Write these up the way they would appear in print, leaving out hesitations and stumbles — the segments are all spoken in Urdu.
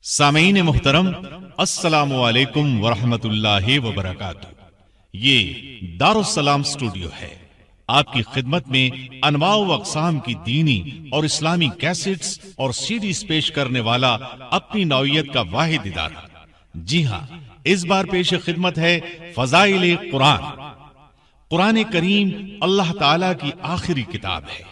سامعین محترم، السلام علیکم ورحمۃ اللہ وبرکاتہ۔ یہ دارالسلام اسٹوڈیو ہے۔ آپ کی خدمت میں انواع و اقسام کی دینی اور اسلامی کیسٹس اور سی ڈیز پیش کرنے والا اپنی نوعیت کا واحد ادارہ۔ جی ہاں، اس بار پیش خدمت ہے فضائل قرآن۔ قرآن کریم اللہ تعالی کی آخری کتاب ہے،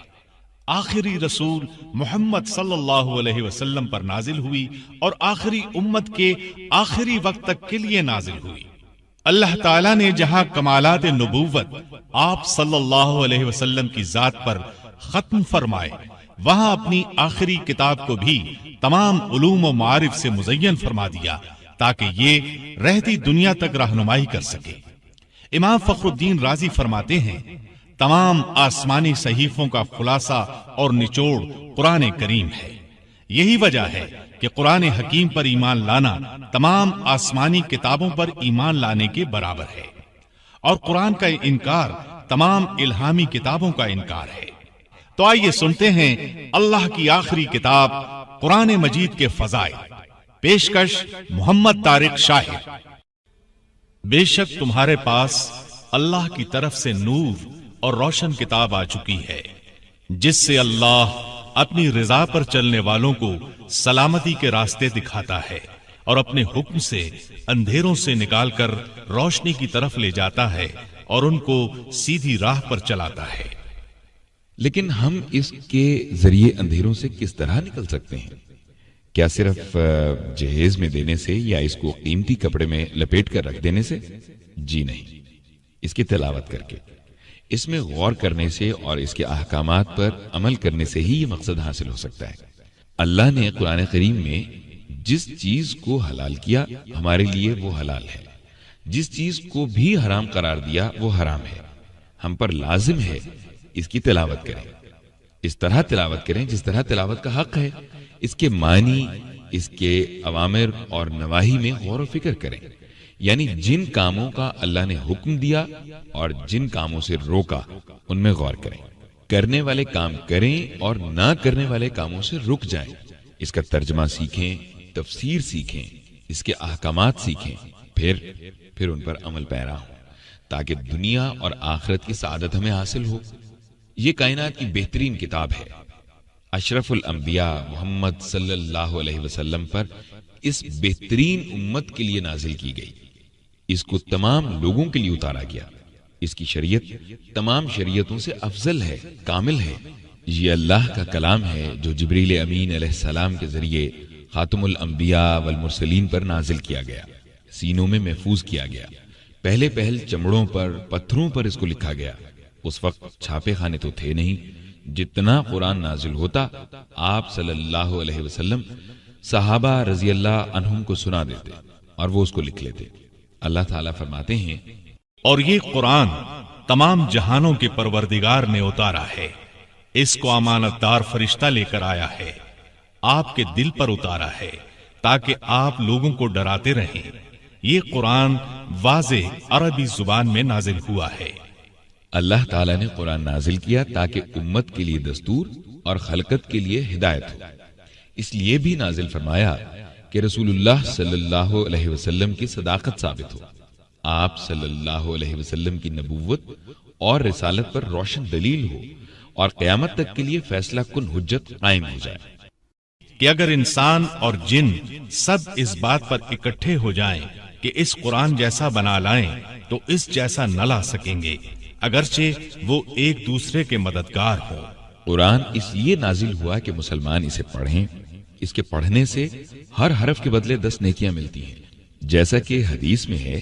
آخری رسول محمد صلی اللہ علیہ وسلم پر نازل ہوئی اور آخری امت کے آخری وقت تک کے لیے نازل ہوئی۔ اللہ تعالیٰ نے جہاں کمالات نبوت آپ صلی اللہ علیہ وسلم کی ذات پر ختم فرمائے، وہاں اپنی آخری کتاب کو بھی تمام علوم و معارف سے مزین فرما دیا تاکہ یہ رہتی دنیا تک رہنمائی کر سکے۔ امام فخر الدین رازی فرماتے ہیں، تمام آسمانی صحیفوں کا خلاصہ اور نچوڑ قرآن کریم ہے۔ یہی وجہ ہے کہ قرآن حکیم پر ایمان لانا تمام آسمانی کتابوں پر ایمان لانے کے برابر ہے، اور قرآن کا انکار تمام الہامی کتابوں کا انکار ہے۔ تو آئیے سنتے ہیں اللہ کی آخری کتاب قرآن مجید کے فضائل۔ پیشکش محمد طارق شاہد۔ بے شک تمہارے پاس اللہ کی طرف سے نور اور روشن کتاب آ چکی ہے، جس سے اللہ اپنی رضا پر چلنے والوں کو سلامتی کے راستے دکھاتا ہے اور اپنے حکم سے اندھیروں سے نکال کر روشنی کی طرف لے جاتا ہے اور ان کو سیدھی راہ پر چلاتا ہے۔ لیکن ہم اس کے ذریعے اندھیروں سے کس طرح نکل سکتے ہیں؟ کیا صرف جہیز میں دینے سے یا اس کو قیمتی کپڑے میں لپیٹ کر رکھ دینے سے؟ جی نہیں، اس کی تلاوت کر کے، اس میں غور کرنے سے اور اس کے احکامات پر عمل کرنے سے ہی یہ مقصد حاصل ہو سکتا ہے۔ اللہ نے قرآن کریم میں جس چیز کو حلال کیا ہمارے لیے وہ حلال ہے، جس چیز کو بھی حرام قرار دیا وہ حرام ہے۔ ہم پر لازم ہے اس کی تلاوت کریں، اس طرح تلاوت کریں جس طرح تلاوت کا حق ہے، اس کے معنی، اس کے اوامر اور نواہی میں غور و فکر کریں، یعنی جن کاموں کا اللہ نے حکم دیا اور جن کاموں سے روکا ان میں غور کریں، کرنے والے کام کریں اور نہ کرنے والے کاموں سے رک جائیں۔ اس کا ترجمہ سیکھیں، تفسیر سیکھیں، اس کے احکامات سیکھیں، پھر ان پر عمل پیرا ہوں تاکہ دنیا اور آخرت کی سعادت ہمیں حاصل ہو۔ یہ کائنات کی بہترین کتاب ہے، اشرف الانبیاء محمد صلی اللہ علیہ وسلم پر اس بہترین امت کے لیے نازل کی گئی، اس کو تمام لوگوں کے لیے اتارا گیا۔ اس کی شریعت تمام شریعتوں سے افضل ہے، کامل ہے۔ یہ اللہ کا کلام ہے جو جبریل امین علیہ السلام کے ذریعے خاتم الانبیاء والمرسلین پر نازل کیا گیا، سینوں میں محفوظ کیا گیا۔ پہل چمڑوں پر، پتھروں پر اس کو لکھا گیا۔ اس وقت چھاپے خانے تو تھے نہیں۔ جتنا قرآن نازل ہوتا آپ صلی اللہ علیہ وسلم صحابہ رضی اللہ عنہم کو سنا دیتے اور وہ اس کو لکھ لیتے۔ اللہ تعالیٰ فرماتے ہیں، اور یہ قرآن تمام جہانوں کے پروردگار نے اتارا ہے، اس کو امانت دار فرشتہ لے کر آیا ہے، آپ کے دل پر اتارا ہے تاکہ آپ لوگوں کو ڈراتے رہیں۔ یہ قرآن واضح عربی زبان میں نازل ہوا ہے۔ اللہ تعالیٰ نے قرآن نازل کیا تاکہ امت کے لیے دستور اور خلقت کے لیے ہدایت ہو۔ اس لیے بھی نازل فرمایا کہ رسول اللہ صلی اللہ علیہ وسلم کی صداقت ثابت ہو، آپ صلی اللہ علیہ وسلم کی نبوت اور رسالت پر روشن دلیل ہو، اور قیامت تک کے لیے فیصلہ کن حجت قائم ہو جائے کہ اگر انسان اور جن سب اس بات پر اکٹھے ہو جائیں کہ اس قرآن جیسا بنا لائیں تو اس جیسا نہ لا سکیں گے، اگرچہ وہ ایک دوسرے کے مددگار ہوں۔ قرآن اس لیے نازل ہوا کہ مسلمان اسے پڑھیں، اس کے پڑھنے سے ہر حرف کے بدلے 10 نیکیاں ملتی ہیں، جیسا کہ حدیث میں ہے۔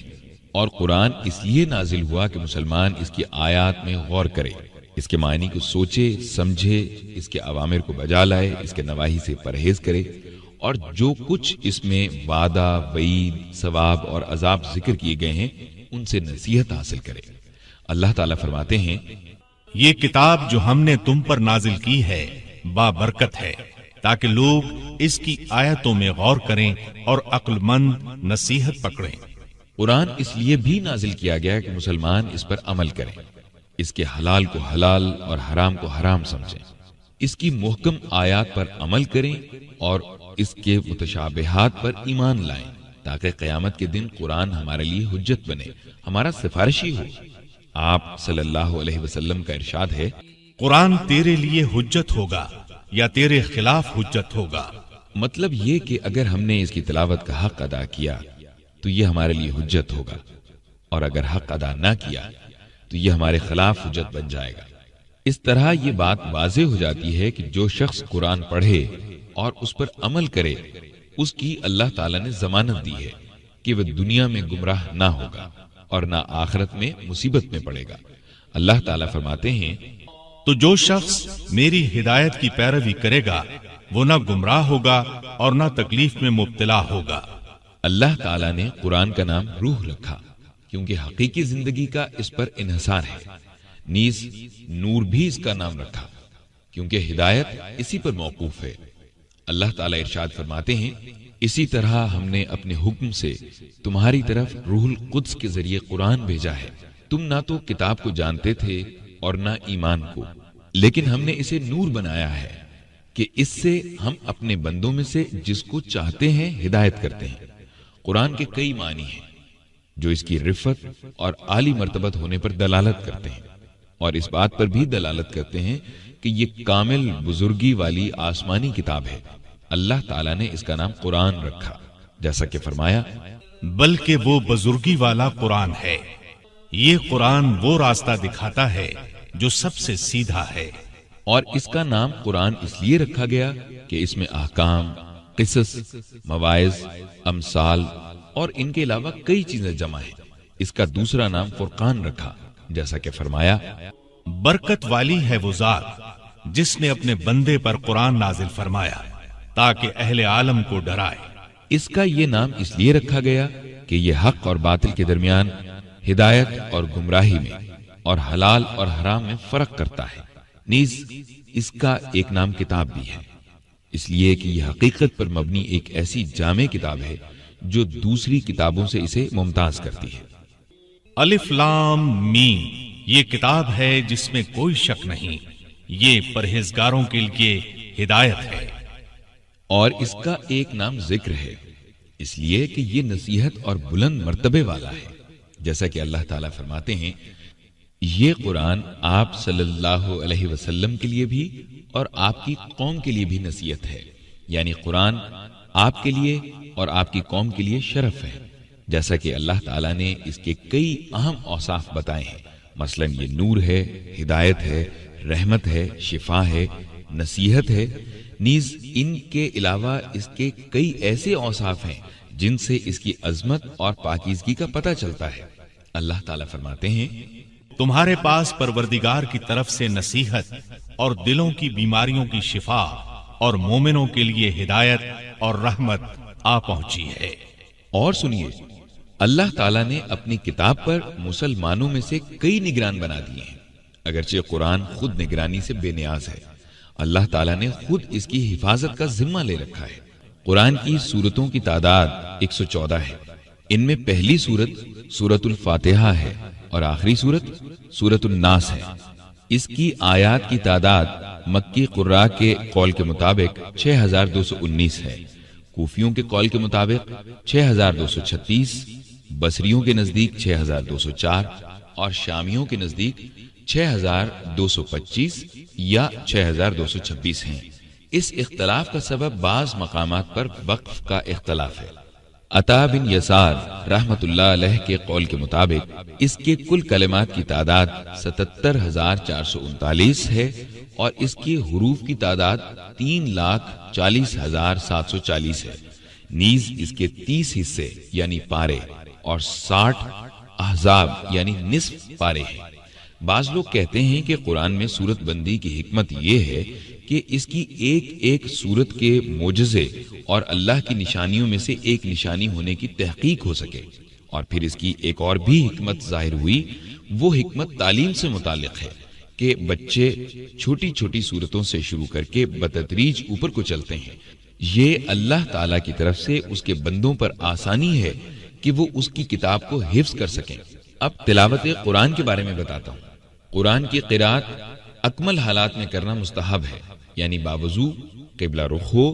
اور قرآن اس لیے نازل ہوا کہ مسلمان اس کی آیات میں غور کرے، اس کے معنی کو سوچے سمجھے، اس کے اوامر کو بجا لائے، اس کے نواہی سے پرہیز کرے، اور جو کچھ اس میں وعدہ، وعید، ثواب اور عذاب ذکر کیے گئے ہیں ان سے نصیحت حاصل کرے۔ اللہ تعالیٰ فرماتے ہیں، یہ کتاب جو ہم نے تم پر نازل کی ہے بابرکت ہے تاکہ لوگ اس کی آیتوں میں غور کریں اور عقل مند نصیحت پکڑیں۔ قرآن اس لیے بھی نازل کیا گیا کہ مسلمان اس پر عمل کریں، اس کے حلال کو حلال اور حرام کو حرام سمجھیں، اس کی محکم آیات پر عمل کریں اور اس کے متشابہات پر ایمان لائیں تاکہ قیامت کے دن قرآن ہمارے لیے حجت بنے، ہمارا سفارشی ہو۔ آپ صلی اللہ علیہ وسلم کا ارشاد ہے، قرآن تیرے لیے حجت ہوگا یا تیرے خلاف حجت ہوگا۔ مطلب یہ کہ اگر ہم نے اس کی تلاوت کا حق ادا کیا تو یہ ہمارے لیے حجت ہوگا، اور اگر حق ادا نہ کیا تو یہ ہمارے خلاف حجت بن جائے گا۔ اس طرح یہ بات واضح ہو جاتی ہے کہ جو شخص قرآن پڑھے اور اس پر عمل کرے اس کی اللہ تعالیٰ نے ضمانت دی ہے کہ وہ دنیا میں گمراہ نہ ہوگا اور نہ آخرت میں مصیبت میں پڑے گا۔ اللہ تعالیٰ فرماتے ہیں، تو جو شخص میری ہدایت کی پیروی کرے گا وہ نہ گمراہ ہوگا اور نہ تکلیف میں مبتلا ہوگا۔ اللہ تعالیٰ نے قرآن کا نام روح رکھا کیونکہ حقیقی زندگی کا اس پر انحصار ہے، نیز نور بھی اس کا نام رکھا کیونکہ ہدایت اسی پر موقوف ہے۔ اللہ تعالیٰ ارشاد فرماتے ہیں، اسی طرح ہم نے اپنے حکم سے تمہاری طرف روح القدس کے ذریعے قرآن بھیجا ہے۔ تم نہ تو کتاب کو جانتے تھے اور نہ ایمان کو، لیکن ہم نے اسے نور بنایا ہے کہ اس سے ہم اپنے بندوں میں سے جس کو چاہتے ہیں ہدایت کرتے ہیں۔ قرآن کے کئی معنی ہیں جو اس کی رفت اور عالی مرتبت ہونے پر دلالت کرتے ہیں، اور اس بات پر بھی دلالت کرتے ہیں کہ یہ کامل بزرگی والی آسمانی کتاب ہے۔ اللہ تعالیٰ نے اس کا نام قرآن رکھا، جیسا کہ فرمایا، بلکہ وہ بزرگی والا قرآن ہے، یہ قرآن وہ راستہ دکھاتا ہے جو سب سے سیدھا ہے۔ اور اس کا نام قرآن اس لیے رکھا گیا کہ اس میں احکام، قصص، مواعظ، امثال اور ان کے علاوہ کئی چیزیں جمع ہیں۔ اس کا دوسرا نام فرقان رکھا، جیسا کہ فرمایا، برکت والی ہے وہ ذات جس نے اپنے بندے پر قرآن نازل فرمایا تاکہ اہل عالم کو ڈرائے۔ اس کا یہ نام اس لیے رکھا گیا کہ یہ حق اور باطل کے درمیان، ہدایت اور گمراہی میں، اور حلال اور حرام میں فرق کرتا ہے۔ نیز اس کا ایک نام کتاب بھی ہے، اس لیے کہ یہ حقیقت پر مبنی ایک ایسی جامع کتاب ہے جو دوسری کتابوں سے اسے ممتاز کرتی ہے۔ الف لام میم، یہ کتاب ہے جس میں کوئی شک نہیں، یہ پرہیزگاروں کے لیے ہدایت ہے۔ اور اس کا ایک نام ذکر ہے، اس لیے کہ یہ نصیحت اور بلند مرتبے والا ہے، جیسا کہ اللہ تعالیٰ فرماتے ہیں، یہ قرآن آپ صلی اللہ علیہ وسلم کے لیے بھی اور آپ کی قوم کے لیے بھی نصیحت ہے، یعنی قرآن آپ کے لیے اور آپ کی قوم کے لیے شرف ہے، جیسا کہ اللہ تعالیٰ نے اس کے کئی اہم اوصاف بتائے ہیں۔ مثلا یہ نور ہے، ہدایت ہے، رحمت ہے، شفا ہے، نصیحت ہے۔ نیز ان کے علاوہ اس کے کئی ایسے اوصاف ہیں جن سے اس کی عظمت اور پاکیزگی کا پتہ چلتا ہے۔ اللہ تعالیٰ فرماتے ہیں، تمہارے پاس پروردگار کی طرف سے نصیحت اور دلوں کی بیماریوں کی شفا اور مومنوں کے لیے ہدایت اور رحمت آ پہنچی ہے۔ اور سنیے، اللہ تعالیٰ نے اپنی کتاب پر مسلمانوں میں سے کئی نگران بنا دیے ہیں، اگرچہ قرآن خود نگرانی سے بے نیاز ہے۔ اللہ تعالیٰ نے خود اس کی حفاظت کا ذمہ لے رکھا ہے۔ قرآن کی سورتوں کی تعداد 114 ہے، ان میں پہلی سورت سورۃ الفاتحہ ہے اور آخری سورت سورۃ الناس ہے۔ اس کی آیات کی تعداد مکی قراء کے قول کے مطابق 6219 ہے، کوفیوں کے قول کے مطابق 6236، بصریوں کے نزدیک 6204 اور شامیوں کے نزدیک 6225 یا 6226 ہیں۔ اس اختلاف کا سبب بعض مقامات پر وقف کا اختلاف ہے۔ عطا بن یسار رحمت اللہ علیہ کے قول کے مطابق اس کے کل کلمات کی تعداد 77,439 ہے اور اس کے حروف کی تعداد 3,40,740 ہے۔ نیز اس کے 30 حصے یعنی پارے اور 60 احزاب یعنی نصف پارے ہیں۔ بعض لوگ کہتے ہیں کہ قرآن میں سورت بندی کی حکمت یہ ہے کہ اس کی ایک ایک سورت کے معجزے اور اللہ کی نشانیوں میں سے ایک نشانی ہونے کی تحقیق ہو سکے، اور پھر اس کی ایک اور بھی حکمت ظاہر ہوئی، وہ حکمت تعلیم سے متعلق ہے کہ بچے چھوٹی چھوٹی سورتوں سے شروع کر کے بتدریج اوپر کو چلتے ہیں۔ یہ اللہ تعالیٰ کی طرف سے اس کے بندوں پر آسانی ہے کہ وہ اس کی کتاب کو حفظ کر سکیں۔ اب تلاوت قرآن کے بارے میں بتاتا ہوں۔ قرآن کی قرات اکمل حالات میں کرنا مستحب ہے، یعنی باوضو قبلہ رخ ہو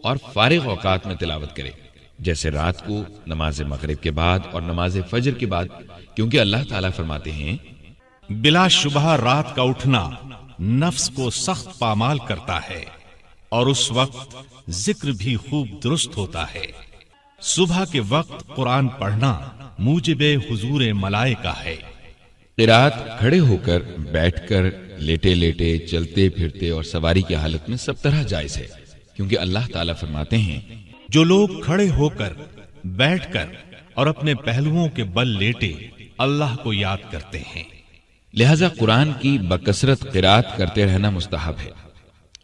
اور فارغ اوقات میں تلاوت کرے، جیسے رات کو نماز مغرب کے بعد اور نماز فجر کے بعد، کیونکہ اللہ تعالیٰ فرماتے ہیں بلا شبہ رات کا اٹھنا نفس کو سخت پامال کرتا ہے اور اس وقت ذکر بھی خوب درست ہوتا ہے۔ صبح کے وقت قرآن پڑھنا موجب حضور ملائکہ ہے۔ قرات کھڑے ہو کر، بیٹھ کر، لیٹے لیٹے، چلتے پھرتے اور سواری کی حالت میں سب طرح جائز ہے، کیونکہ اللہ تعالیٰ فرماتے ہیں جو لوگ کھڑے ہو کر، بیٹھ کر اور اپنے پہلوؤں کے بل لیٹے اللہ کو یاد کرتے ہیں۔ لہذا قرآن کی بکثرت قرات کرتے رہنا مستحب ہے،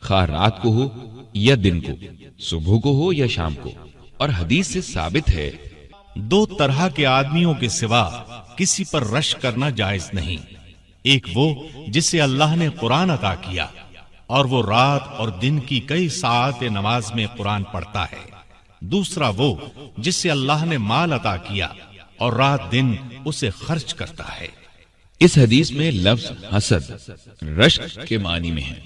خواہ رات کو ہو یا دن کو، صبح کو ہو یا شام کو۔ اور حدیث سے ثابت ہے دو طرح کے آدمیوں کے سوا کسی پر رش کرنا جائز نہیں، ایک وہ جسے اللہ نے قرآن عطا کیا اور وہ رات اور دن کی کئی ساعت نماز میں قرآن پڑھتا ہے، دوسرا وہ جسے اللہ نے مال عطا کیا اور رات دن اسے خرچ کرتا ہے۔ اس حدیث میں لفظ حسد رشک کے معنی میں ہے،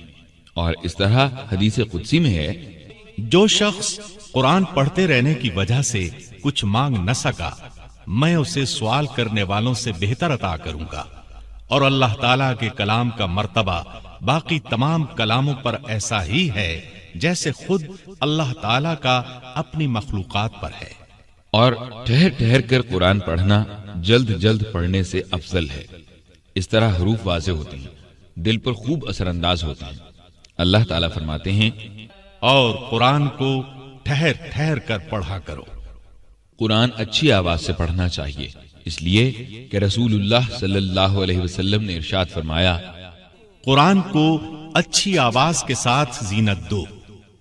اور اس طرح حدیث قدسی میں ہے جو شخص قرآن پڑھتے رہنے کی وجہ سے کچھ مانگ نہ سکا، میں اسے سوال کرنے والوں سے بہتر عطا کروں گا، اور اللہ تعالیٰ کے کلام کا مرتبہ باقی تمام کلاموں پر ایسا ہی ہے جیسے خود اللہ تعالیٰ کا اپنی مخلوقات پر ہے۔ اور ٹھہر ٹھہر کر قرآن پڑھنا جلد جلد پڑھنے سے افضل ہے، اس طرح حروف واضح ہوتے ہیں، دل پر خوب اثر انداز ہوتے ہیں۔ اللہ تعالیٰ فرماتے ہیں اور قرآن کو ٹھہر ٹھہر کر پڑھا کرو۔ قرآن اچھی آواز سے پڑھنا چاہیے، اس لیے کہ رسول اللہ صلی اللہ علیہ وسلم نے ارشاد فرمایا قرآن کو اچھی آواز کے ساتھ زینت دو۔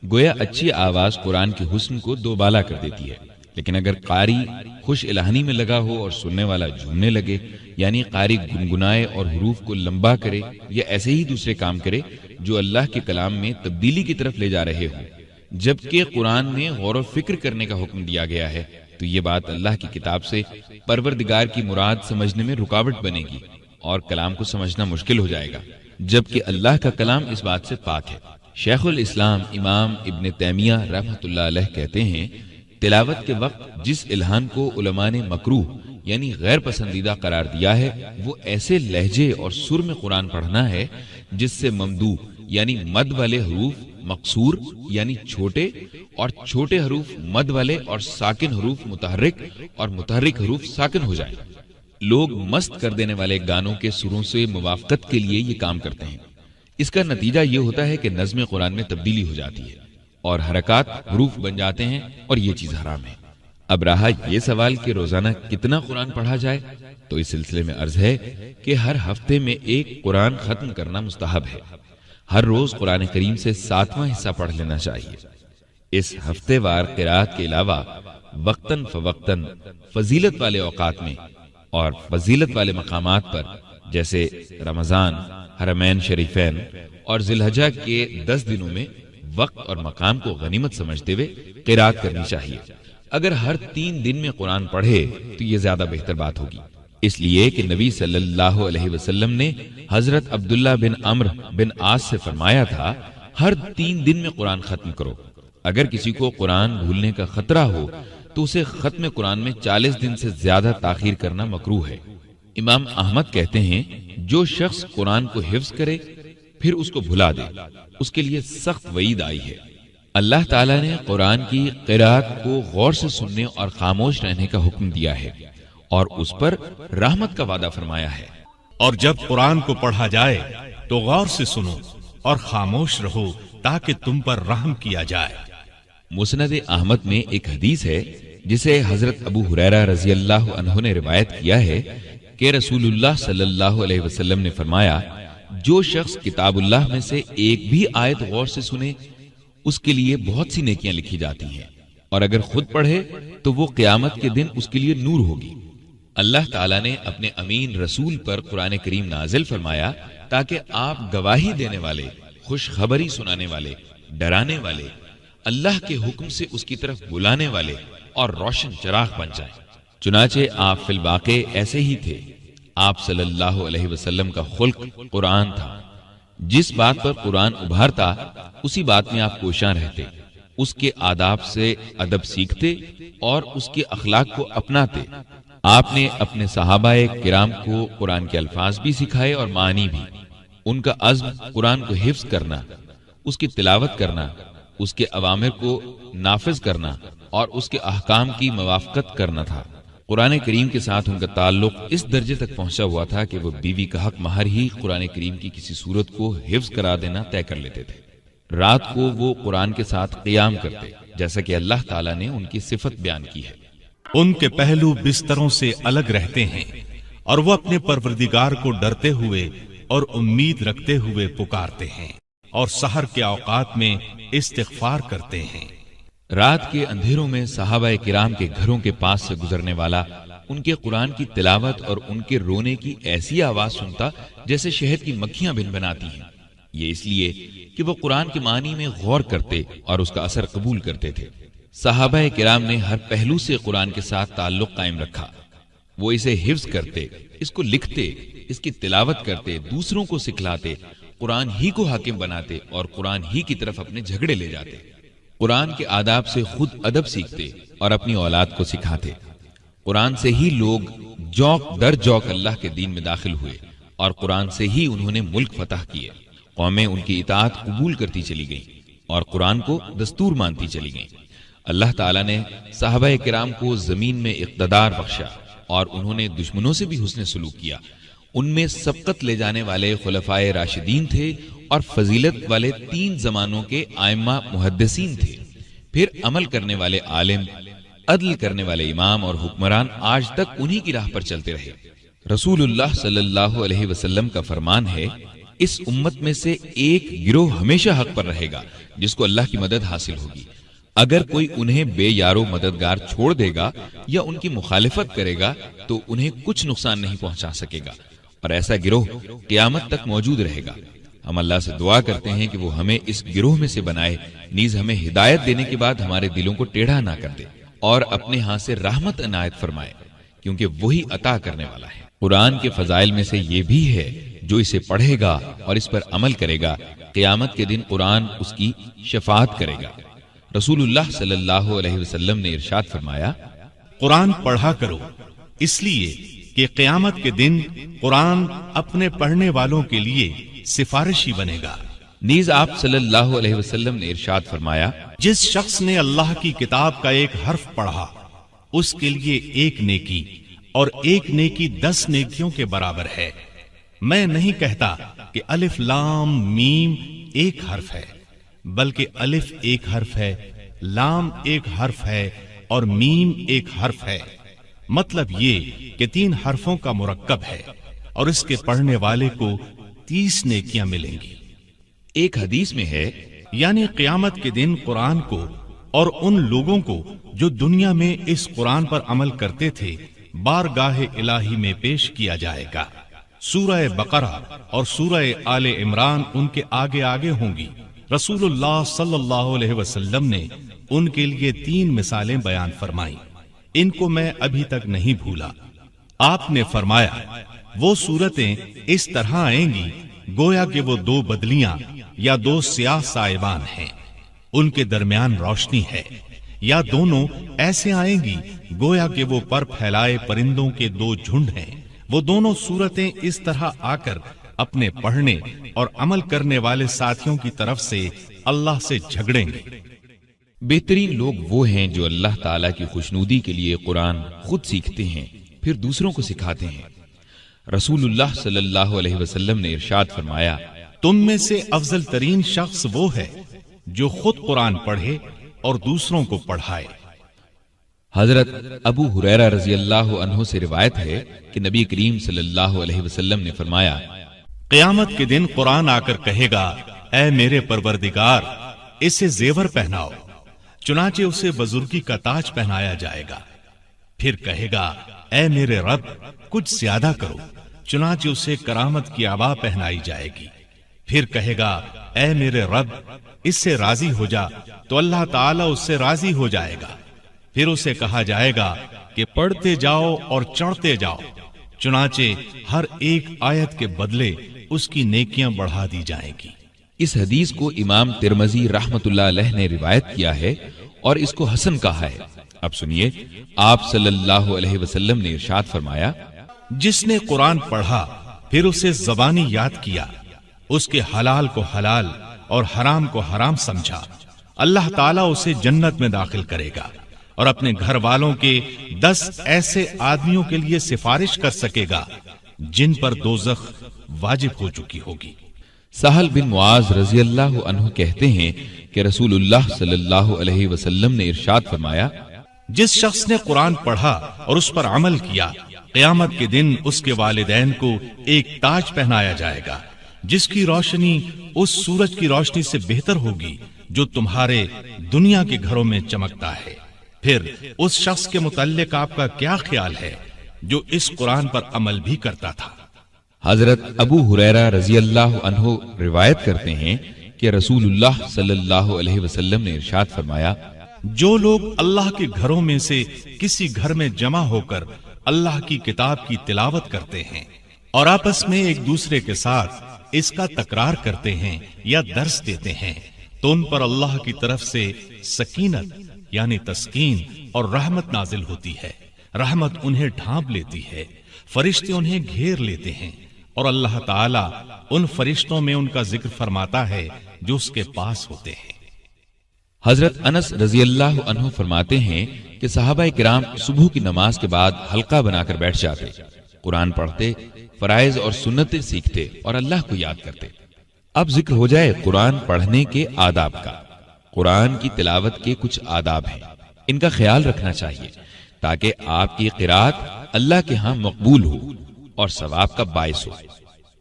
گویا اچھی آواز قرآن کے حسن کو دوبالا کر دیتی ہے، لیکن اگر قاری خوش الہانی میں لگا ہو اور سننے والا جھومنے لگے، یعنی قاری گنگنائے اور حروف کو لمبا کرے یا ایسے ہی دوسرے کام کرے جو اللہ کے کلام میں تبدیلی کی طرف لے جا رہے ہوں، جبکہ قرآن میں غور و فکر کرنے کا حکم دیا گیا ہے، تو یہ بات اللہ کی کتاب سے پروردگار کی مراد سمجھنے میں رکاوٹ بنے گی اور کلام کو سمجھنا مشکل ہو جائے گا، جبکہ اللہ کا کلام اس بات سے پاک ہے۔ شیخ الاسلام امام ابن تیمیہ رحمۃ اللہ علیہ کہتے ہیں تلاوت کے وقت جس الحان کو علماء نے مکروہ یعنی غیر پسندیدہ قرار دیا ہے وہ ایسے لہجے اور سر میں قرآن پڑھنا ہے جس سے ممدوح یعنی مد والے حروف مقصور یعنی چھوٹے اور چھوٹے حروف مد والے اور ساکن حروف متحرک اور متحرک حروف ساکن ہو جائیں۔ لوگ مست کر دینے والے گانوں کے سروں سے موافقت کے لیے یہ کام کرتے ہیں، اس کا نتیجہ یہ ہوتا ہے کہ نظم قرآن میں تبدیلی ہو جاتی ہے اور حرکات حروف بن جاتے ہیں، اور یہ چیز حرام ہے۔ اب رہا یہ سوال کہ روزانہ کتنا قرآن پڑھا جائے، تو اس سلسلے میں عرض ہے کہ ہر ہفتے میں ایک قرآن ختم کرنا مستحب ہے۔ ہر روز قرآن کریم سے 7واں حصہ پڑھ لینا چاہیے۔ اس ہفتے وار قرات کے علاوہ وقتاً فوقتاً فضیلت والے اوقات میں اور فضیلت والے مقامات پر جیسے رمضان، حرمین شریفین اور ذی الحجہ کے 10 دنوں میں وقت اور مقام کو غنیمت سمجھتے ہوئے قرات کرنی چاہیے۔ اگر ہر 3 دن میں قرآن پڑھے تو یہ زیادہ بہتر بات ہوگی، اس لیے کہ نبی صلی اللہ علیہ وسلم نے حضرت عبداللہ بن عمرو بن عاص سے فرمایا تھا ہر 3 دن میں قرآن ختم کرو۔ اگر کسی کو قرآن بھولنے کا خطرہ ہو تو اسے ختم قرآن میں 40 دن سے زیادہ تاخیر کرنا مکروہ ہے۔ امام احمد کہتے ہیں جو شخص قرآن کو حفظ کرے پھر اس کو بھلا دے اس کے لیے سخت وعید آئی ہے۔ اللہ تعالیٰ نے قرآن کی قرات کو غور سے سننے اور خاموش رہنے کا حکم دیا ہے اور اس پر رحمت کا وعدہ فرمایا ہے۔ اور جب قرآن کو پڑھا جائے تو غور سے سنو اور خاموش رہو تاکہ تم پر رحم کیا جائے۔ مسند احمد میں ایک حدیث ہے جسے حضرت ابو ہریرہ رضی اللہ عنہ نے روایت کیا ہے کہ رسول اللہ صلی اللہ علیہ وسلم نے فرمایا جو شخص کتاب اللہ میں سے ایک بھی آیت غور سے سنے اس کے لیے بہت سی نیکیاں لکھی جاتی ہیں، اور اگر خود پڑھے تو وہ قیامت کے دن اس کے لیے نور ہوگی۔ اللہ تعالیٰ نے اپنے امین رسول پر قرآن کریم نازل فرمایا تاکہ آپ گواہی دینے والے، خوشخبری سنانے والے، ڈرانے والے، اللہ کے حکم سے اس کی طرف بلانے والے اور روشن چراغ بن جائیں۔ چنانچہ آپ فی الواقع ایسے ہی تھے۔ آپ صلی اللہ علیہ وسلم کا خلق قرآن تھا۔ جس بات پر قرآن ابھارتا اسی بات میں آپ کوشاں رہتے، اس کے آداب سے ادب سیکھتے اور اس کے اخلاق کو اپناتے۔ آپ نے اپنے صحابہ کرام کو قرآن کے الفاظ بھی سکھائے اور معنی بھی۔ ان کا عزم قرآن کو حفظ کرنا، اس کی تلاوت کرنا، اس کے اوامر کو نافذ کرنا اور اس کے احکام کی موافقت کرنا تھا۔ قرآن کریم کے ساتھ ان کا تعلق اس درجے تک پہنچا ہوا تھا کہ وہ بیوی کا حق مہر ہی قرآن کریم کی کسی صورت کو حفظ کرا دینا طے کر لیتے تھے۔ رات کو وہ قرآن کے ساتھ قیام کرتے، جیسا کہ اللہ تعالیٰ نے ان کی صفت بیان کی ہے۔ ان کے پہلو بستروں سے الگ رہتے ہیں اور وہ اپنے پروردگار کو ڈرتے ہوئے اور امید رکھتے ہوئے پکارتے ہیں اور سحر کے اوقات میں استغفار کرتے ہیں۔ رات کے اندھیروں میں صحابہ کرام کے گھروں کے پاس سے گزرنے والا ان کے قرآن کی تلاوت اور ان کے رونے کی ایسی آواز سنتا جیسے شہد کی مکھیاں بن بناتی ہیں۔ یہ اس لیے کہ وہ قرآن کے معنی میں غور کرتے اور اس کا اثر قبول کرتے تھے۔ صحابہ کرام نے ہر پہلو سے قرآن کے ساتھ تعلق قائم رکھا۔ وہ اسے حفظ کرتے، اس کو لکھتے، اس کی تلاوت کرتے، دوسروں کو سکھلاتے، قرآن ہی کو حاکم بناتے اور قرآن ہی کی طرف اپنے جھگڑے لے جاتے۔ قرآن کے آداب سے خود ادب سیکھتے اور اپنی اولاد کو سکھاتے۔ قرآن سے ہی لوگ جوک در جوک اللہ کے دین میں داخل ہوئے اور قرآن سے ہی انہوں نے ملک فتح کیے۔ قومیں ان کی اطاعت قبول کرتی چلی گئیں اور قرآن کو دستور مانتی چلی گئیں۔ اللہ تعالیٰ نے صحابہ کرام کو زمین میں اقتدار بخشا اور انہوں نے دشمنوں سے بھی حسن سلوک کیا۔ ان میں سبقت لے جانے والے خلفائے راشدین تھے اور فضیلت والے 3 زمانوں کے ائمہ محدثین تھے۔ پھر عمل کرنے والے عالم، عدل کرنے والے امام اور حکمران آج تک انہی کی راہ پر چلتے رہے۔ رسول اللہ صلی اللہ علیہ وسلم کا فرمان ہے، اس امت میں سے ایک گروہ ہمیشہ حق پر رہے گا جس کو اللہ کی مدد حاصل ہوگی۔ اگر کوئی انہیں بے یارو مددگار چھوڑ دے گا یا ان کی مخالفت کرے گا تو انہیں کچھ نقصان نہیں پہنچا سکے گا، اور ایسا گروہ قیامت تک موجود رہے گا۔ ہم اللہ سے دعا کرتے ہیں کہ وہ ہمیں اس گروہ میں سے بنائے، نیز ہمیں ہدایت دینے کے بعد ہمارے دلوں کو ٹیڑھا نہ کر دے اور اپنے ہاں سے رحمت عنایت فرمائے، کیونکہ وہی عطا کرنے والا ہے۔ قرآن کے فضائل میں سے یہ بھی ہے، جو اسے پڑھے گا اور اس پر عمل کرے گا، قیامت کے دن قرآن اس کی شفاعت کرے گا۔ رسول اللہ صلی اللہ علیہ وسلم نے ارشاد فرمایا، قرآن پڑھا کرو، اس لیے کہ قیامت کے دن قرآن اپنے پڑھنے والوں کے لیے سفارشی بنے گا۔ نیز آپ صلی اللہ علیہ وسلم نے ارشاد فرمایا، جس شخص نے اللہ کی کتاب کا ایک حرف پڑھا اس کے لیے 1 نیکی اور 1 نیکی 10 نیکیوں کے برابر ہے۔ میں نہیں کہتا کہ الف لام میم ایک حرف ہے، بلکہ الف ایک حرف ہے، لام ایک حرف ہے اور میم ایک حرف ہے۔ مطلب یہ کہ 3 حرفوں کا مرکب ہے اور اس کے پڑھنے والے کو 30 نیکیاں ملیں گی۔ ایک حدیث میں ہے، یعنی قیامت کے دن قرآن کو اور ان لوگوں کو جو دنیا میں اس قرآن پر عمل کرتے تھے بارگاہ الہی میں پیش کیا جائے گا۔ سورہ بقرہ اور سورہ آل عمران ان کے آگے آگے ہوں گی۔ رسول اللہ صلی اللہ علیہ وسلم نے ان کے لیے 3 مثالیں بیان فرمائیں، ان کو میں ابھی تک نہیں بھولا۔ آپ نے فرمایا، وہ صورتیں اس طرح آئیں گی گویا کہ وہ 2 بدلیاں یا 2 سیاہ سائبان ہیں، ان کے درمیان روشنی ہے، یا دونوں ایسے آئیں گی گویا کہ وہ پر پھیلائے پرندوں کے 2 جھنڈ ہیں۔ وہ دونوں صورتیں اس طرح آ کر اپنے پڑھنے اور عمل کرنے والے ساتھیوں کی طرف سے اللہ سے جھگڑیں گے۔ بہترین لوگ وہ ہیں جو اللہ تعالیٰ کی خوشنودی کے لیے قرآن خود سیکھتے ہیں پھر دوسروں کو سکھاتے ہیں۔ رسول اللہ صلی اللہ علیہ وسلم نے ارشاد فرمایا، تم میں سے افضل ترین شخص وہ ہے جو خود قرآن پڑھے اور دوسروں کو پڑھائے۔ حضرت ابو ہریرہ رضی اللہ عنہ سے روایت ہے کہ نبی کریم صلی اللہ علیہ وسلم نے فرمایا، قیامت کے دن قرآن آ کر کہے گا، اے میرے پروردگار، اسے زیور پہناؤ، چنانچہ اسے بزرگی کا تاج پہنایا جائے گا۔ پھر کہے گا، اے میرے رب، کچھ زیادہ کرو، چنانچہ اسے کرامت کی عبا پہنائی جائے گی۔ پھر کہے گا، اے میرے رب، اس سے راضی ہو جا، تو اللہ تعالیٰ اس سے راضی ہو جائے گا۔ پھر اسے کہا جائے گا کہ پڑھتے جاؤ اور چڑھتے جاؤ، چنانچہ ہر ایک آیت کے بدلے اس کی نیکیاں بڑھا دی جائیں گی۔ اس حدیث کو امام ترمذی رحمت اللہ علیہ نے روایت کیا ہے اور اس کو حسن کہا ہے۔ اب سنیے، آپ صلی اللہ علیہ وسلم نے ارشاد فرمایا، جس نے قرآن پڑھا پھر اسے زبانی یاد کیا، اس کے حلال کو حلال اور حرام کو حرام سمجھا، اللہ تعالیٰ اسے جنت میں داخل کرے گا اور اپنے گھر والوں کے 10 ایسے آدمیوں کے لیے سفارش کر سکے گا جن پر دوزخ واجب ہو چکی ہوگی۔ سہل بن معاذ رضی اللہ عنہ کہتے ہیں کہ رسول اللہ صلی اللہ علیہ وسلم نے ارشاد فرمایا، جس شخص نے قرآن پڑھا اور اس پر عمل کیا، قیامت کے دن اس کے والدین کو ایک تاج پہنایا جائے گا جس کی روشنی اس سورج کی روشنی سے بہتر ہوگی جو تمہارے دنیا کے گھروں میں چمکتا ہے۔ پھر اس شخص کے متعلق آپ کا کیا خیال ہے جو اس قرآن پر عمل بھی کرتا تھا؟ حضرت ابو ہریرہ رضی اللہ عنہ روایت کرتے ہیں کہ رسول اللہ صلی اللہ علیہ وسلم نے ارشاد فرمایا، جو لوگ اللہ کے گھروں میں سے کسی گھر میں جمع ہو کر اللہ کی کتاب کی تلاوت کرتے ہیں اور آپس میں ایک دوسرے کے ساتھ اس کا تکرار کرتے ہیں یا درس دیتے ہیں تو ان پر اللہ کی طرف سے سکینت یعنی تسکین اور رحمت نازل ہوتی ہے۔ رحمت انہیں ڈھانپ لیتی ہے، فرشتے انہیں گھیر لیتے ہیں اور اللہ تعالیٰ ان فرشتوں میں ان کا ذکر فرماتا ہے جو اس کے پاس ہوتے ہیں۔ حضرت انس رضی اللہ عنہ فرماتے ہیں کہ صحابہ کرام صبح کی نماز کے بعد حلقہ بنا کر بیٹھ جاتے، قرآن پڑھتے، فرائض اور سنتیں سیکھتے اور اللہ کو یاد کرتے۔ اب ذکر ہو جائے قرآن پڑھنے کے آداب کا۔ قرآن کی تلاوت کے کچھ آداب ہیں، ان کا خیال رکھنا چاہیے تاکہ آپ کی قرات اللہ کے ہاں مقبول ہو اور ثواب کا باعث ہو۔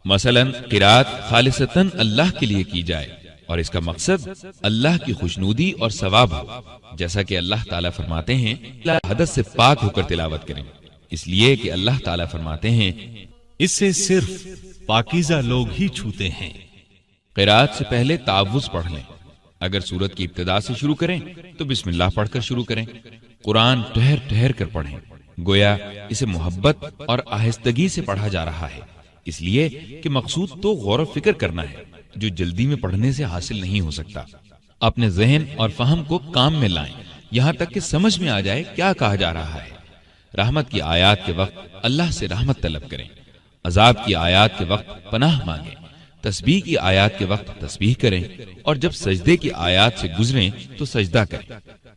مثلا قرات خالصتاً اللہ کے لیے کی جائے اور اس کا مقصد اللہ کی خوشنودی اور ثواب ہو، جیسا کہ اللہ تعالیٰ فرماتے ہیں حدث سے پاک ہو کر تلاوت کریں، اس لیے کہ اللہ تعالیٰ فرماتے ہیں اسے صرف پاکیزہ لوگ ہی چھوتے ہیں۔ قرات سے پہلے تعوذ پڑھ لیں، اگر سورت کی ابتدا سے شروع کریں تو بسم اللہ پڑھ کر شروع کریں۔ قرآن ٹھہر ٹھہر کر پڑھیں، گویا اسے محبت اور آہستگی سے پڑھا جا رہا ہے، اس لیے کہ مقصود تو غور و فکر کرنا ہے جو جلدی میں پڑھنے سے حاصل نہیں ہو سکتا۔ اپنے ذہن اور فہم کو کام میں لائیں یہاں تک کہ سمجھ میں آ جائے کیا کہا جا رہا ہے۔ رحمت کی آیات کے وقت اللہ سے رحمت طلب کریں، عذاب کی آیات کے وقت پناہ مانگیں، تسبیح کی آیات کے وقت تسبیح کریں اور جب سجدے کی آیات سے گزریں تو سجدہ کریں۔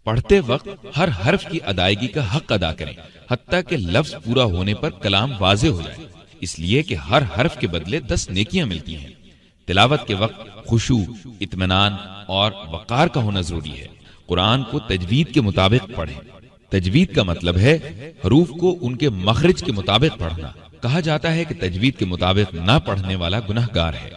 پڑھتے وقت ہر حرف کی ادائیگی کا حق ادا کریں حتیٰ کہ لفظ پورا ہونے پر کلام واضح ہو جائے، اس لیے کہ ہر حرف کے بدلے 10 نیکیاں ملتی ہیں۔ تلاوت کے وقت خشوع، اطمینان اور وقار کا ہونا ضروری ہے۔ قرآن کو تجوید کے مطابق پڑھیں۔ تجوید کا مطلب ہے حروف کو ان کے مخرج کے مطابق پڑھنا۔ کہا جاتا ہے کہ تجوید کے مطابق نہ پڑھنے والا گناہ گار ہے۔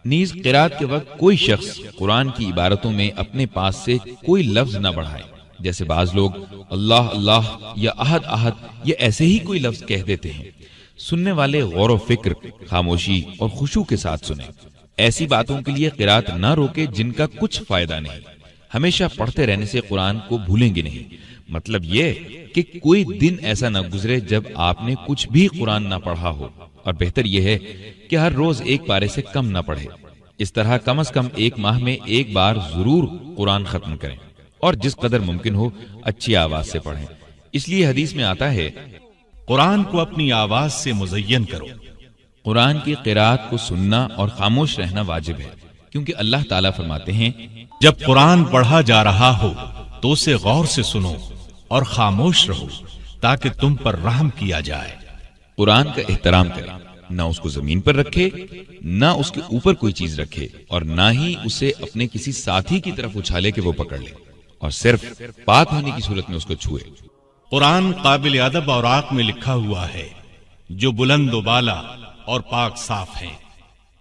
نیز قرات کے وقت کوئی شخص قرآن کی عبارتوں میں اپنے پاس سے کوئی لفظ نہ بڑھائے، جیسے بعض لوگ اللہ اللہ یا احد احد یا ایسے ہی کوئی لفظ کہہ دیتے ہیں۔ سننے والے غور و فکر، خاموشی اور خشوع کے ساتھ سنیں۔ ایسی باتوں کے لیے قرات نہ روکے جن کا کچھ فائدہ نہیں۔ ہمیشہ پڑھتے رہنے سے قرآن کو بھولیں گے نہیں۔ مطلب یہ کہ کوئی دن ایسا نہ گزرے جب آپ نے کچھ بھی قرآن نہ پڑھا ہو، اور بہتر یہ ہے کہ ہر روز ایک پارے سے کم نہ پڑھے۔ اس طرح کم از کم ایک ماہ میں ایک بار ضرور قرآن ختم کریں اور جس قدر ممکن ہو اچھی آواز سے پڑھیں۔ اس لیے حدیث میں آتا ہے قرآن کو اپنی آواز سے مزین کرو۔ قرآن کی قرات کو سننا اور خاموش رہنا واجب ہے، کیونکہ اللہ تعالیٰ فرماتے ہیں جب قرآن پڑھا جا رہا ہو تو اسے غور سے سنو اور خاموش رہو تاکہ تم پر رحم کیا جائے۔ قرآن کا احترام کرے، نہ اس کو زمین پر رکھے، نہ اس کے اوپر کوئی چیز رکھے، اور نہ ہی اسے اپنے کسی ساتھی کی طرف اچھالے کہ وہ پکڑ لے، اور صرف پاک ہونے کی صورت میں اس کو چھوئے۔ قرآن قابل ادب اوراق میں لکھا ہوا ہے جو بلند و بالا اور پاک صاف ہیں۔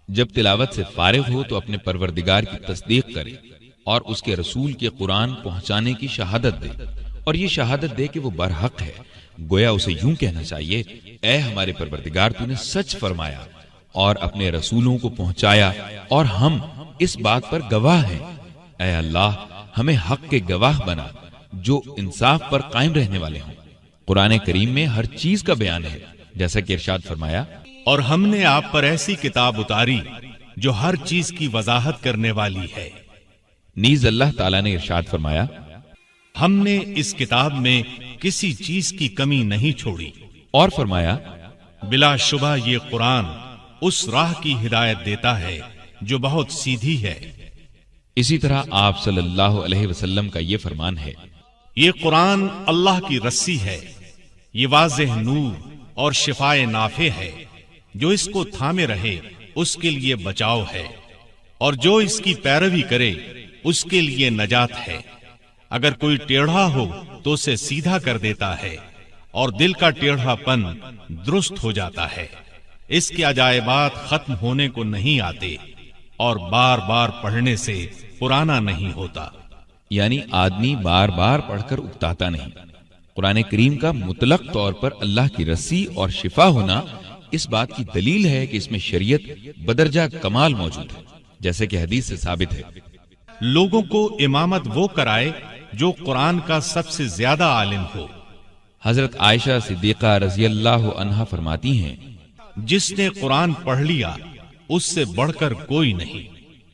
جب تلاوت سے فارغ ہو تو اپنے پروردگار کی تصدیق کرے اور اس کے رسول کے قرآن پہنچانے کی شہادت دے، اور یہ شہادت دے کہ وہ برحق ہے۔ گویا اسے یوں کہنا چاہیے، اے ہمارے پروردگار، تو نے سچ فرمایا اور اپنے رسولوں کو پہنچایا اور ہم اس بات پر گواہ ہیں۔ اے اللہ، ہمیں حق کے گواہ بنا جو انصاف پر قائم رہنے والے ہوں۔ قرآن کریم میں ہر چیز کا بیان ہے، جیسا کہ ارشاد فرمایا اور ہم نے آپ پر ایسی کتاب اتاری جو ہر چیز کی وضاحت کرنے والی ہے۔ نیز اللہ تعالیٰ نے ارشاد فرمایا، ہم نے اس کتاب میں کسی چیز کی کمی نہیں چھوڑی، اور فرمایا، بلا شبہ یہ قرآن اس راہ کی ہدایت دیتا ہے جو بہت سیدھی ہے۔ اسی طرح آپ صلی اللہ علیہ وسلم کا یہ فرمان ہے، یہ قرآن اللہ کی رسی ہے، یہ واضح نور اور شفائے نافع ہے، جو اس کو تھامے رہے اس کے لیے بچاؤ ہے، اور جو اس کی پیروی کرے اس کے لیے نجات ہے۔ اگر کوئی ٹیڑھا ہو تو اسے سیدھا کر دیتا ہے، اور دل کا ٹیڑھا پن درست ہو جاتا ہے۔ اس کے عجائبات ختم ہونے کو نہیں آتے، اور بار بار پڑھنے سے پرانا نہیں ہوتا۔ یعنی آدمی بار بار پڑھ کر اکتاتا نہیں۔ قرآن کریم کا مطلق طور پر اللہ کی رسی اور شفا ہونا اس بات کی دلیل ہے کہ اس میں شریعت بدرجہ کمال موجود ہے، جیسے کہ حدیث سے ثابت ہے۔ لوگوں کو امامت وہ کرائے جو قرآن کا سب سے زیادہ عالم ہو۔ حضرت عائشہ صدیقہ رضی اللہ عنہا فرماتی ہیں، جس نے قرآن پڑھ لیا اس سے بڑھ کر کوئی نہیں۔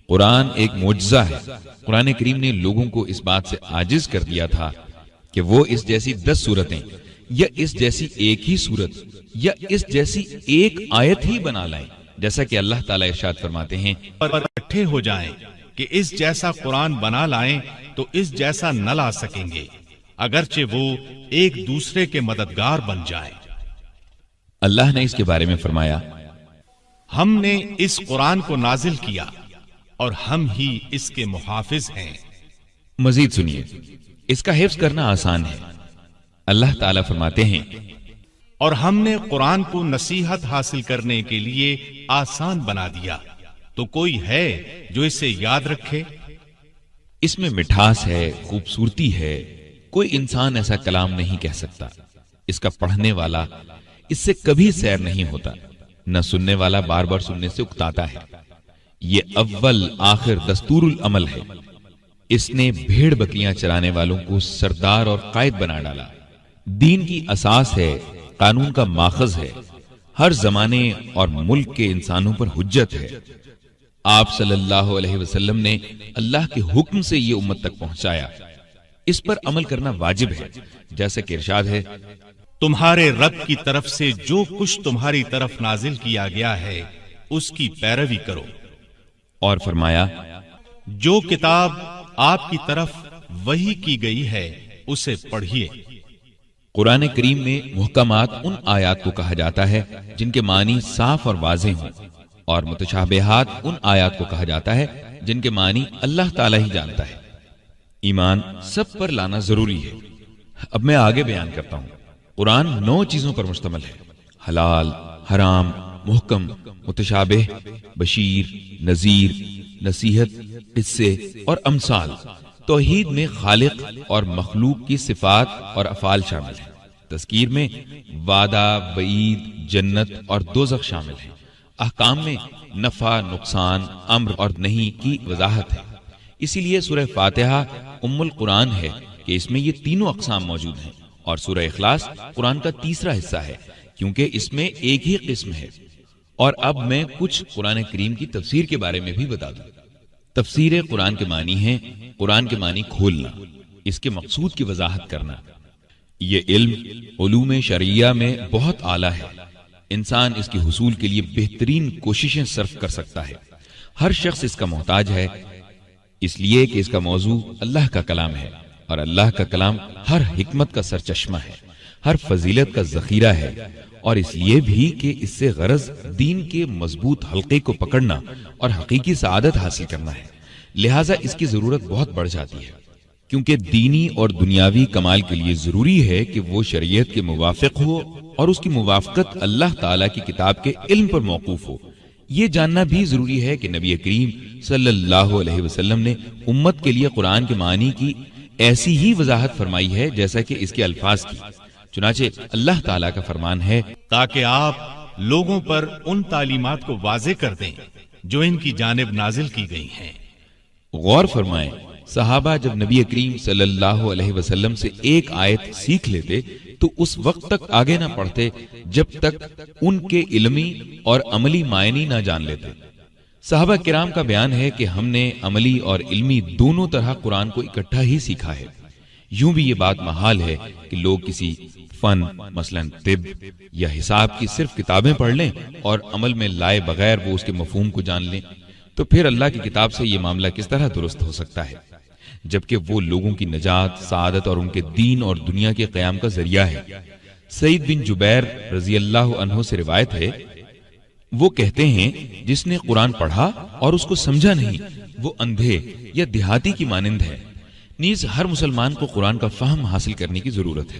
قرآن ایک معجزہ ہے۔ قرآن کریم نے لوگوں کو اس بات سے عاجز کر دیا تھا کہ وہ اس جیسی 10 صورتیں یا اس جیسی ایک ہی صورت یا اس جیسی ایک آیت ہی بنا لائیں، جیسا کہ اللہ تعالیٰ ارشاد فرماتے ہیں، اور اکٹھے ہو جائیں کہ اس جیسا قرآن بنا لائیں تو اس جیسا نہ لا سکیں گے، اگرچہ وہ ایک دوسرے کے مددگار بن جائیں۔ اللہ نے اس کے بارے میں فرمایا، ہم نے اس قرآن کو نازل کیا اور ہم ہی اس کے محافظ ہیں۔ مزید سنیے، اس کا حفظ کرنا آسان ہے۔ اللہ تعالیٰ فرماتے ہیں، اور ہم نے قرآن کو نصیحت حاصل کرنے کے لیے آسان بنا دیا، تو کوئی ہے جو اسے یاد رکھے؟ اس میں مٹھاس ہے، خوبصورتی ہے، کوئی انسان ایسا کلام نہیں کہہ سکتا۔ اس کا پڑھنے والا اس سے کبھی سیر نہیں ہوتا، نہ سننے والا بار بار سننے سے اکتاتا ہے۔ یہ اول آخر دستور العمل ہے۔ اس نے بھیڑ بکریاں چرانے والوں کو سردار اور قائد بنا ڈالا۔ دین کی اساس ہے، قانون کا ماخذ ہے، ہر زمانے اور ملک کے انسانوں پر حجت ہے۔ آپ صلی اللہ علیہ وسلم نے اللہ کے حکم سے یہ امت تک پہنچایا۔ اس پر عمل کرنا واجب ہے، جیسا کہ ارشاد ہے، تمہارے رب کی طرف سے جو کچھ تمہاری طرف نازل کیا گیا ہے اس کی پیروی کرو۔ اور فرمایا، جو کتاب آپ کی طرف وحی کی گئی ہے اسے پڑھیے۔ قرآن کریم میں محکمات ان آیات کو کہا جاتا ہے جن کے معنی صاف اور واضح ہوں، اور متشابہات ان آیات کو کہا جاتا ہے جن کے معنی اللہ تعالیٰ ہی جانتا ہے۔ ایمان سب پر لانا ضروری ہے۔ اب میں آگے بیان کرتا ہوں۔ قرآن 9 چیزوں پر مشتمل ہے: حلال، حرام، محکم، متشابہ، بشیر، نذیر، نصیحت، قصے اور امثال۔ توحید میں خالق اور مخلوق کی صفات اور افعال شامل ہیں۔ تذکیر میں وعدہ، وعید، جنت اور دوزخ شامل ہیں۔ احکام میں نفع، نقصان، امر اور نہی کی وضاحت ہے۔ اسی لیے سورہ فاتحہ ام القرآن ہے کہ اس میں یہ تینوں اقسام موجود ہیں، اور سورہ اخلاص قرآن کا تیسرا حصہ ہے کیونکہ اس میں ایک ہی قسم ہے۔ اور اب میں کچھ قرآن کریم کی تفسیر کے بارے میں بھی بتا دوں۔ تفسیر قرآن کے معنی ہیں قرآن کے معنی کھولنا، اس کے مقصود کی وضاحت کرنا۔ یہ علم علوم شرعیہ میں بہت اعلیٰ ہے۔ انسان اس کے حصول کے لیے بہترین کوششیں صرف کر سکتا ہے۔ ہر شخص اس کا محتاج ہے، اس لیے کہ اس کا موضوع اللہ کا کلام ہے، اور اللہ کا کلام ہر حکمت کا سرچشمہ ہے، ہر فضیلت کا ذخیرہ ہے، اور اس لیے بھی کہ اس سے غرض دین کے مضبوط حلقے کو پکڑنا اور حقیقی سعادت حاصل کرنا ہے۔ لہٰذا اس کی ضرورت بہت بڑھ جاتی ہے، کیونکہ دینی اور دنیاوی کمال کے لیے ضروری ہے کہ وہ شریعت کے موافق ہو، اور اس کی موافقت اللہ تعالیٰ کی کتاب کے علم پر موقوف ہو۔ یہ جاننا بھی ضروری ہے کہ نبی کریم صلی اللہ علیہ وسلم نے امت کے لیے قرآن کے معنی کی ایسی ہی وضاحت فرمائی ہے جیسا کہ اس کے الفاظ کی۔ چنانچہ اللہ تعالیٰ کا فرمان ہے، تاکہ آپ لوگوں پر ان تعلیمات کو واضح کر دیں جو ان کی جانب نازل کی گئی ہیں۔ غور فرمائیں، صحابہ جب نبی کریم صلی اللہ علیہ وسلم سے ایک آیت سیکھ لیتے تو اس وقت تک آگے نہ پڑھتے جب تک ان کے علمی اور عملی معنی نہ جان لیتے۔ صحابہ کرام کا بیان ہے کہ ہم نے عملی اور علمی دونوں طرح قرآن کو اکٹھا ہی سیکھا ہے۔ یوں بھی یہ بات محال ہے کہ لوگ کسی فن مثلا طب یا حساب کی صرف کتابیں پڑھ لیں اور عمل میں لائے بغیر وہ اس کے مفہوم کو جان لیں، تو پھر اللہ کی کتاب سے یہ معاملہ کس طرح درست ہو سکتا ہے؟ جبکہ وہ لوگوں کی نجات، سعادت اور ان کے دین اور دنیا کے قیام کا ذریعہ ہے۔ سعید بن جبیر رضی اللہ عنہ سے روایت ہے، وہ کہتے ہیں جس نے قرآن پڑھا اور اس کو سمجھا نہیں وہ اندھے یا دیہاتی کی مانند ہے۔ نیز ہر مسلمان کو قرآن کا فہم حاصل کرنے کی ضرورت ہے۔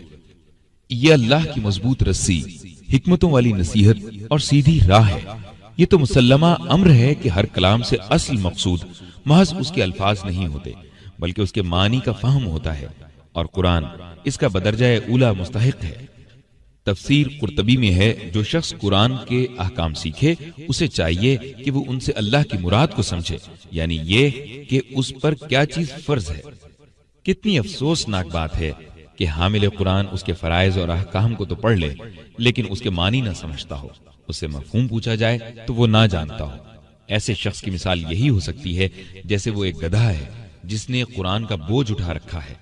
یہ اللہ کی مضبوط رسی، حکمتوں والی نصیحت اور سیدھی راہ ہے۔ یہ تو مسلمہ امر ہے کہ ہر کلام سے اصل مقصود محض اس کے الفاظ نہیں ہوتے بلکہ اس کے معنی کا فہم ہوتا ہے، اور قرآن اس کا بدرجہ اولا مستحق ہے۔ تفسیر قرطبی میں ہے، جو شخص قرآن کے احکام سیکھے اسے چاہیے کہ وہ ان سے اللہ کی مراد کو سمجھے، یعنی یہ کہ اس پر کیا چیز فرض ہے۔ کتنی افسوسناک بات ہے کہ حامل قرآن اس کے فرائض اور احکام کو تو پڑھ لے لیکن اس کے معنی نہ سمجھتا ہو، اس سے مفہوم پوچھا جائے تو وہ نہ جانتا ہو۔ ایسے شخص کی مثال یہی ہو سکتی ہے جیسے وہ ایک گدھا ہے جس نے قرآن کا بوجھ اٹھا رکھا ہے۔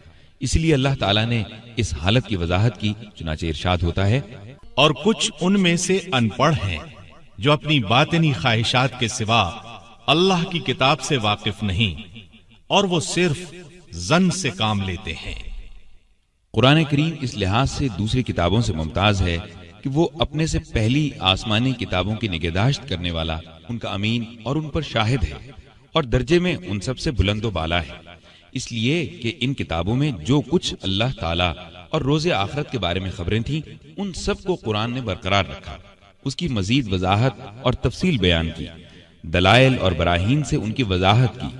اس لیے اللہ تعالیٰ نے اس حالت کی وضاحت کی، چنانچہ ارشاد ہوتا ہے، اور کچھ ان میں سے ان پڑھ ہیں جو اپنی باطنی خواہشات کے سوا اللہ کی کتاب سے واقف نہیں، اور وہ صرف ظن سے کام لیتے ہیں۔ قرآن کریم اس لحاظ سے دوسری کتابوں سے ممتاز ہے کہ وہ اپنے سے پہلی آسمانی کتابوں کی نگہداشت کرنے والا، ان کا امین اور ان پر شاہد ہے، اور درجے میں ان سب سے بلند و بالا ہے، اس لیے کہ ان کتابوں میں جو کچھ اللہ تعالیٰ اور روز آخرت کے بارے میں خبریں تھیں ان سب کو قرآن نے برقرار رکھا، اس کی مزید وضاحت اور تفصیل بیان کی، دلائل اور براہین سے ان کی وضاحت کی،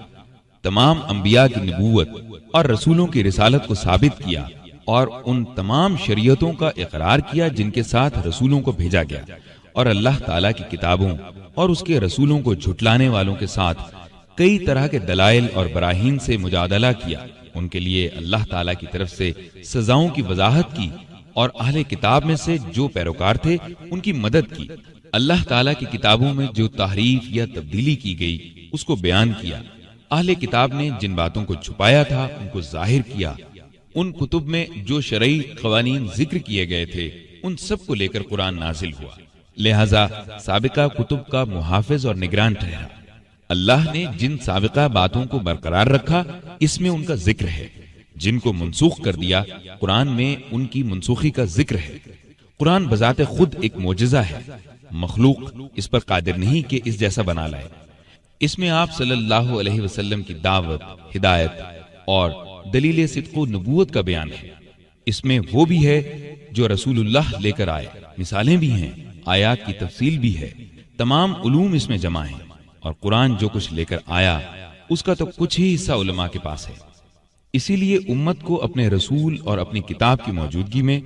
تمام انبیاء کی نبوت اور رسولوں کی رسالت کو ثابت کیا، اور ان تمام شریعتوں کا اقرار کیا جن کے ساتھ رسولوں کو بھیجا گیا، اور اللہ تعالیٰ کی کتابوں اور اس کے رسولوں کو جھٹلانے والوں کے ساتھ کئی طرح کے دلائل اور براہین سے مجادلہ کیا، ان کے لیے اللہ تعالیٰ کی طرف سے سزاؤں کی وضاحت کی، اور اہل کتاب میں سے جو پیروکار تھے ان کی مدد کی۔ اللہ تعالیٰ کی کتابوں میں جو تحریف یا تبدیلی کی گئی اس کو بیان کیا۔ اہل کتاب نے جن باتوں کو چھپایا تھا ان کو ظاہر کیا۔ ان کتب میں جو شرعی قوانین ذکر کیے گئے تھے ان سب کو لے کر قرآن نازل ہوا، لہذا سابقہ کتب کا محافظ اور نگران ٹھہرا۔ اللہ نے جن سابقہ باتوں کو برقرار رکھا اس میں ان کا ذکر ہے، جن کو منسوخ کر دیا قرآن میں ان کی منسوخی کا ذکر ہے۔ قرآن بذات خود ایک معجزہ ہے، مخلوق اس پر قادر نہیں کہ اس جیسا بنا لائے۔ اس میں آپ صلی اللہ علیہ وسلم کی دعوت، ہدایت اور دلیل صدق و نبوت کا بیان ہے۔ اس میں وہ بھی ہے جو رسول اللہ لے کر آئے، مثالیں بھی ہیں، آیات کی تفصیل بھی ہے، تمام علوم اس میں جمع ہیں، اور قرآن جو کچھ لے کر آیا اس کا تو کچھ ہی حصہ علماء کے پاس ہے۔ اسی لیے امت کو اپنے رسول اور اپنی کتاب کی موجودگی میں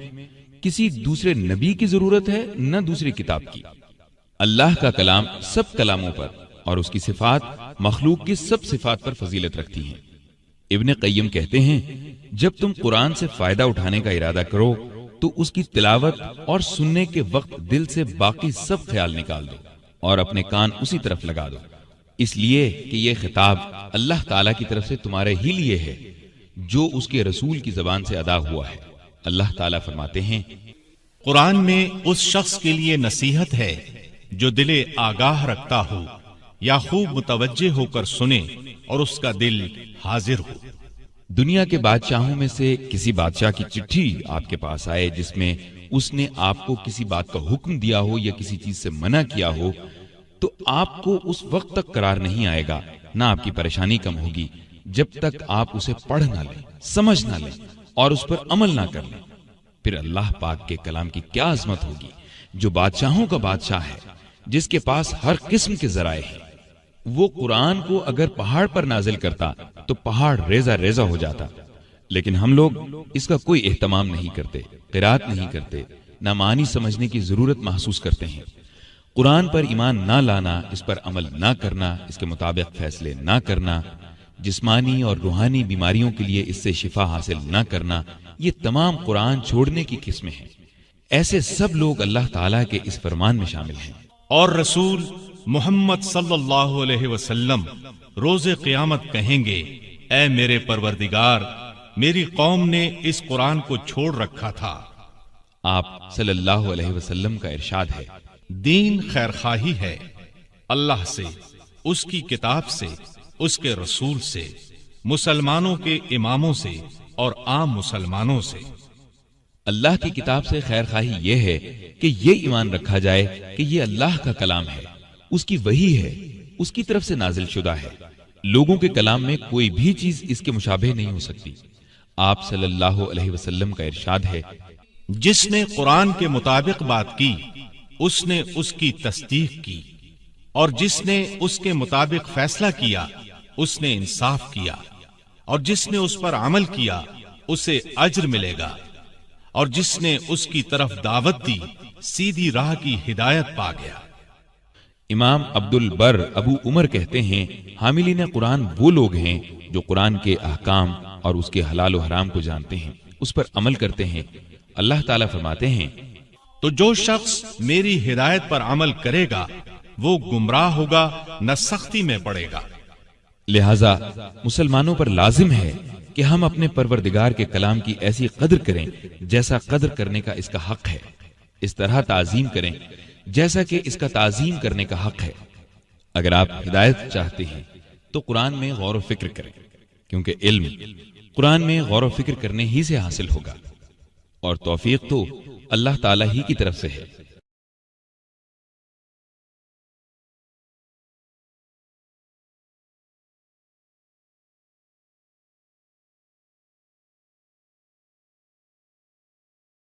کسی دوسرے نبی کی ضرورت ہے نہ دوسری کتاب کی۔ اللہ کا کلام سب کلاموں پر اور اس کی صفات مخلوق کی سب صفات پر فضیلت رکھتی ہیں۔ ابن قیم کہتے ہیں، جب تم قرآن سے فائدہ اٹھانے کا ارادہ کرو تو اس کی تلاوت اور سننے کے وقت دل سے باقی سب خیال نکال دو اور اپنے کان اسی طرف لگا دو، اس لیے کہ یہ خطاب اللہ تعالیٰ کی طرف سے تمہارے ہی لیے ہے جو اس کے رسول کی زبان سے ادا ہوا ہے۔ اللہ تعالیٰ فرماتے ہیں، قرآن میں اس شخص کے لیے نصیحت ہے جو دل آگاہ رکھتا ہو یا خوب متوجہ ہو کر سنے اور اس کا دل حاضر ہو۔ دنیا کے بادشاہوں میں سے کسی بادشاہ کی چٹھی آپ کے پاس آئے جس میں اس نے آپ کو کسی بات کا حکم دیا ہو یا کسی چیز سے منع کیا ہو، تو آپ کو اس وقت تک قرار نہیں آئے گا، نہ آپ کی پریشانی کم ہوگی جب تک آپ اسے پڑھ نہ لیں، سمجھ نہ لیں اور اس پر عمل نہ کر لیں۔ پھر اللہ پاک کے کلام کی کیا عظمت ہوگی جو بادشاہوں کا بادشاہ ہے، جس کے پاس ہر قسم کے ذرائع ہیں۔ وہ قرآن کو اگر پہاڑ پر نازل کرتا تو پہاڑ ریزہ ریزہ ہو جاتا، لیکن ہم لوگ اس کا کوئی اہتمام نہیں کرتے، قرات نہیں کرتے، نہ معنی سمجھنے کی ضرورت محسوس کرتے ہیں۔ قرآن پر ایمان نہ لانا، اس پر عمل نہ کرنا، اس کے مطابق فیصلے نہ کرنا، جسمانی اور روحانی بیماریوں کے لیے اس سے شفا حاصل نہ کرنا، یہ تمام قرآن چھوڑنے کی قسمیں ہیں۔ ایسے سب لوگ اللہ تعالیٰ کے اس فرمان میں شامل ہیں۔ اور رسول محمد صلی اللہ علیہ وسلم روز قیامت کہیں گے، اے میرے پروردگار، میری قوم نے اس قرآن کو چھوڑ رکھا تھا۔ آپ صلی اللہ علیہ وسلم کا ارشاد ہے، دین خیرخواہی ہے، اللہ سے، اس کی کتاب سے، اس کے رسول سے، مسلمانوں کے اماموں سے اور عام مسلمانوں سے۔ اللہ کی کتاب سے خیر خواہی یہ ہے کہ یہ ایمان رکھا جائے کہ یہ اللہ کا کلام ہے، اس کی وحی ہے، اس کی طرف سے نازل شدہ ہے۔ لوگوں کے کلام میں کوئی بھی چیز اس کے مشابہ نہیں ہو سکتی۔ آپ صلی اللہ علیہ وسلم کا ارشاد ہے، جس نے قرآن کے مطابق بات کی اس نے اس کی تصدیق کی، اور جس نے اس کے مطابق فیصلہ کیا اس نے انصاف کیا، اور جس نے اس پر عمل کیا اسے اجر ملے گا، اور جس نے اس کی طرف دعوت دی سیدھی راہ کی ہدایت پا گیا۔ امام عبد البر ابو عمر کہتے ہیں، حاملین قرآن وہ لوگ ہیں جو قرآن کے احکام اور اس کے حلال و حرام کو جانتے ہیں، اس پر عمل کرتے ہیں۔ اللہ تعالیٰ فرماتے ہیں، تو جو شخص میری ہدایت پر عمل کرے گا وہ گمراہ ہوگا نہ سختی میں پڑے گا۔ لہذا مسلمانوں پر لازم ہے کہ ہم اپنے پروردگار کے کلام کی ایسی قدر کریں جیسا قدر کرنے کا اس کا حق ہے، اس طرح تعظیم کریں جیسا کہ اس کا تعظیم کرنے کا حق ہے۔ اگر آپ ہدایت چاہتے ہیں تو قرآن میں غور و فکر کریں، کیونکہ علم قرآن میں غور و فکر کرنے ہی سے حاصل ہوگا، اور توفیق تو اللہ تعالیٰ ہی کی طرف سے ہے۔